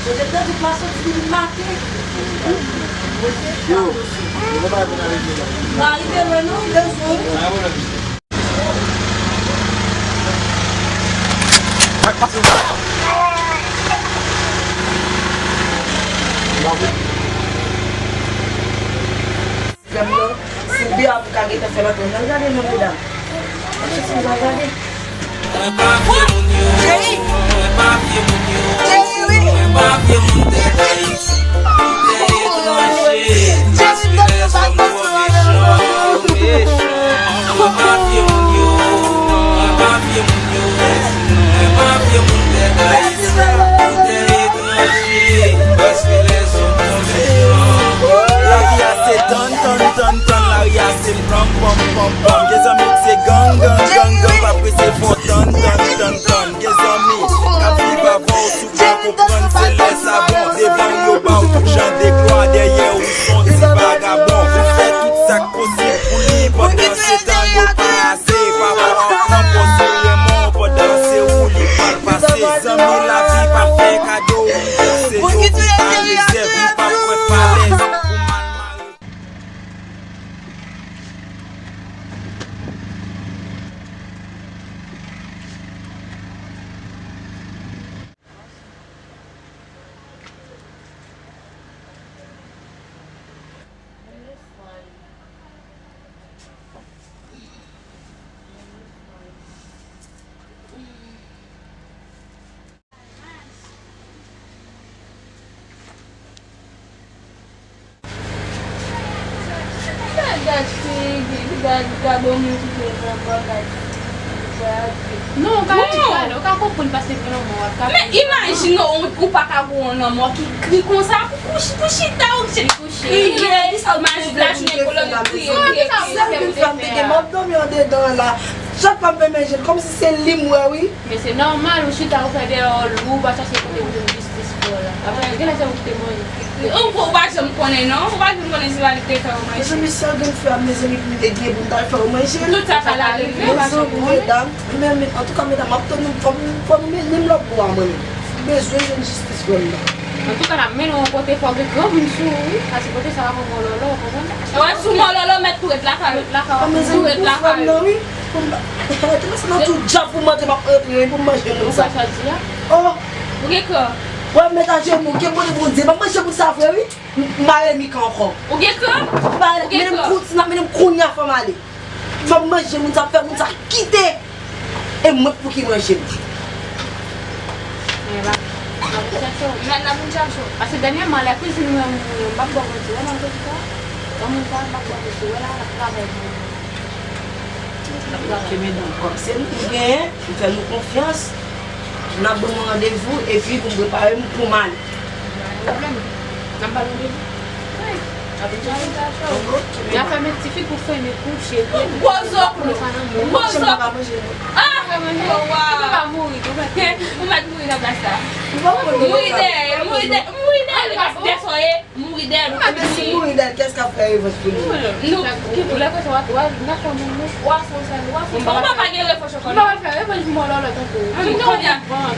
Eu depois de passar de matar. Yo, não vai vir na região. Aí também não deu fome. Vai passar. Se biar buka kita felat tu, nak jadi nak muda. Macam tu nak jadi. Yes, I mix it gun, pas pressé pour ton. Yes, I mix, la vie va voir, souvent comprendre, c'est les savons. Devant yo bas, tout genre décroît, derrière où sont ces vagabonds. Fais tout ça possible pour lui, pendant ce temps, yo pas assez. Pas pour en penser vraiment, pendant ce où lui pas passer. Zami, la vie pas fait cadeau, c'est tout, pas réserve, pas préparé. Non, o ka kompon pase pou nan mou. Men imagine ou pa ka pou nan mou ki kri kon sa pou chita ou se kriye. Dis manj blanche men kolon kriye. Chaque fois que je me comme si c'est limoué, oui. Mais c'est normal, ou chita ou fè de ou ba chache kote ou de justice pou la. Apre, gen la se ou te mou. Ou pou waj m konen non? Ou waj m konen si wale te fè ou manj? Je me suis organisé à mes amis pour m'aider pour me faire manger. Tout ça pa la leve. Mesdames, en tout cas, mesdames, pour nous même le bois, besoin de justice pour nous. En tout cas, la men ou kote fò ge grand moun sou, asi kote sa va pou lolo, Ouais, sou mon lolo met pou et la ka. Mes Pou et amis, la ka. oui. C'est pas tout job pour manger, pour manger ou ça. pa chati ya. Oh, Ou ge ke? ouais, mais t'as dit, mon Dieu, mon Dieu, manger pour ça, frère, oui. Malé, mi encore. Ou ge ke? Mais me coûte, mais me kounya faut aller. Faut manger, mon ça faire, mon ça quitter. Et moi pour qui manger. Men la pou chacho. Ase denye man la kouzi nou mbak bo konti, wè nan kote ka? Wè nan mbak bo konti, wè la kave. Comme c'est nous qui gagnons, nous faisons confiance. Nous avons un rendez-vous et puis vous me préparez pour mal. Problème. Nan pa rendez-vous? Oui. Ya fè mè ti fi pou fè mè kouche. Bozok nou. Bozok. Ah! Ou pa mouri, ou pa te. Ou met mouri nan plasta. Mouri d'elle. Mouri d'elle. Qu'est-ce qu'a fait votre fille? Nou. Ki pou la kwa sa wak, nan kwa moun mou. Ou pa pa gen refo chokola. Mba wè fè, wè fè jmou lò lò tan kou.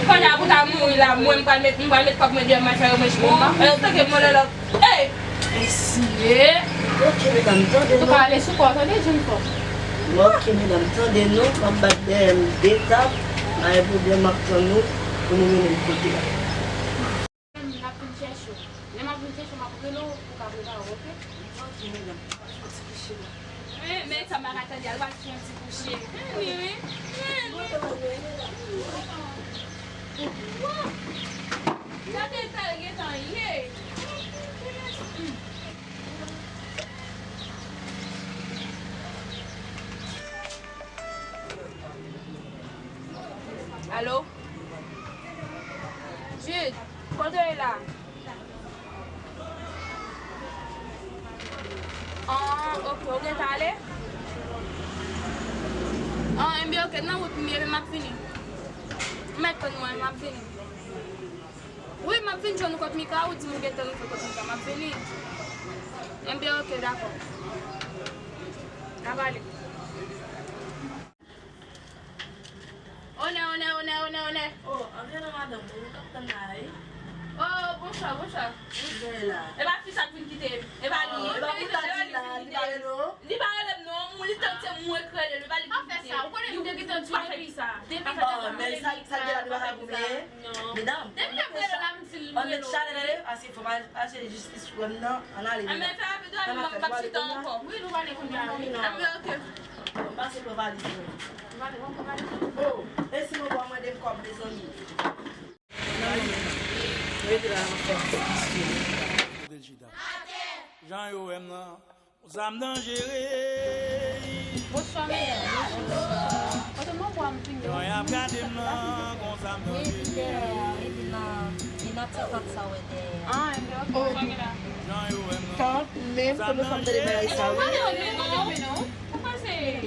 Konya pou ta mouri la, mwen mwa met kop mwen diyo mwen chay ou mwen chmou. E ou teke mwen lò. Hey! Ici. Ok, mesdames, tendez Tou nous. ka ale sou kwa, tande jen kwa. Ok, mesdames, tendez nous. Comme battre d'étape. On a un problème avec nous. Pour nous mener de côté là. La pinche chou. Le ma pinche chou ma pou ke lò pou ka preva, ok? Ok, mesdames. Men sa m'a rata di al wak ki yon ti kouche. Oui. Gade ta gen tan ye. Allô? Jude, quand tu es là? Ah, ok, t'es allé? Ah, bien, ok, non, mais je m'ai fini. Maintenant, je m'ai fini. Oui, je m'ai fini, je ne sais pas, ou tu me dis que je m'ai fini. Bien, ok, d'accord. Allez. On est. Oh, madame, vous êtes Oh, Bonsoir. Là. E ba fi sa fin kite. E ba li. E ba pou ta di la, li pale nou. Li ba relève non, moun li tente mou ekrele, li ba li kite. ça, ou connaît nous qui t'ont tué ça. Oh, mais ça dit la nous va couper. Mesdames, on met chaleur, assez faut mal, assez justice pour nous, on a les. Mais ça veut dire que ma petite encore. Oui, nous allons continuer. OK. On va se valider. Oh, et si nous va demander comme des amis. Jean yo aime nan, aux âmes dangereux. Bonsoir, mesdames. Autrement, pour me finir. Jean y a gardé nan, aux âmes dangereux. Ah, Jean yo aime nan. Quand même que nous sommes de les ça. pourquoi c'est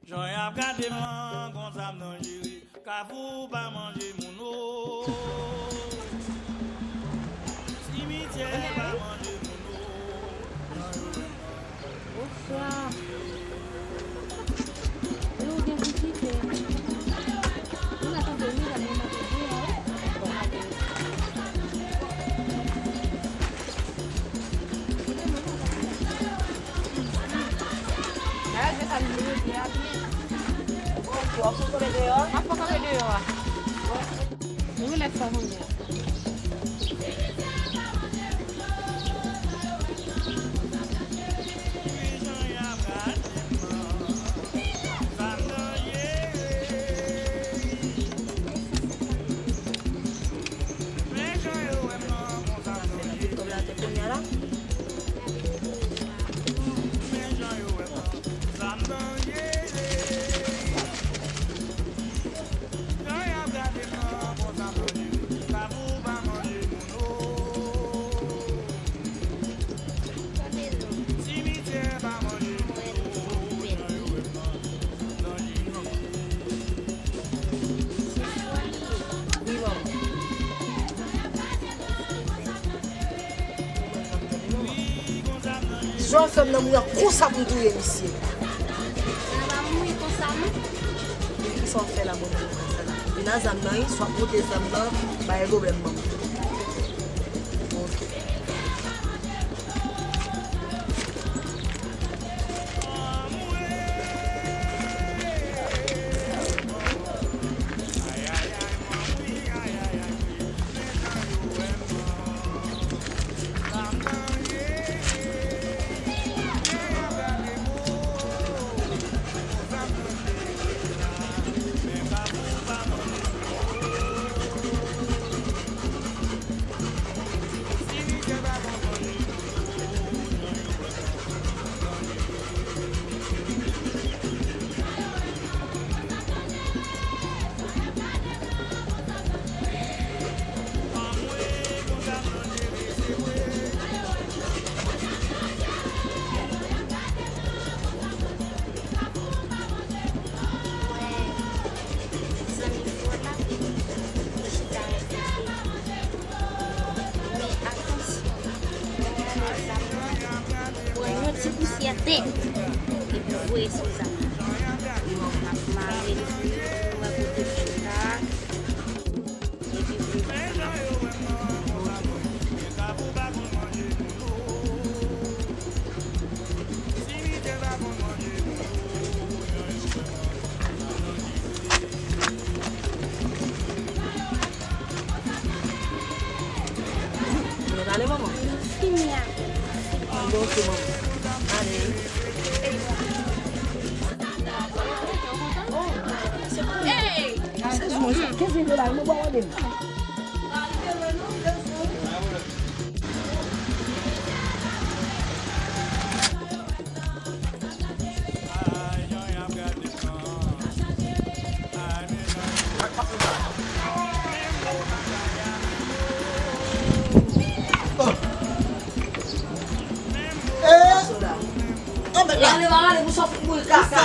Jean y a gardé nan, aux âmes dangereux. Car vous pas manger mon eau. Cimetière pas manger mon eau. Bonsoir. Eu bien visité. Nous attendons de nous aller Jean femme nan mouya konsa pou touye monsieur. Ils sont fait la bonne chose. Ils n'ont jamais soit côté zamba, ba ego problème. Allez maman. Bon, c'est maman. Allez. Hey! Qu'est-ce que c'est là? Nous allons aller. Allez, vous sortez pour le caca.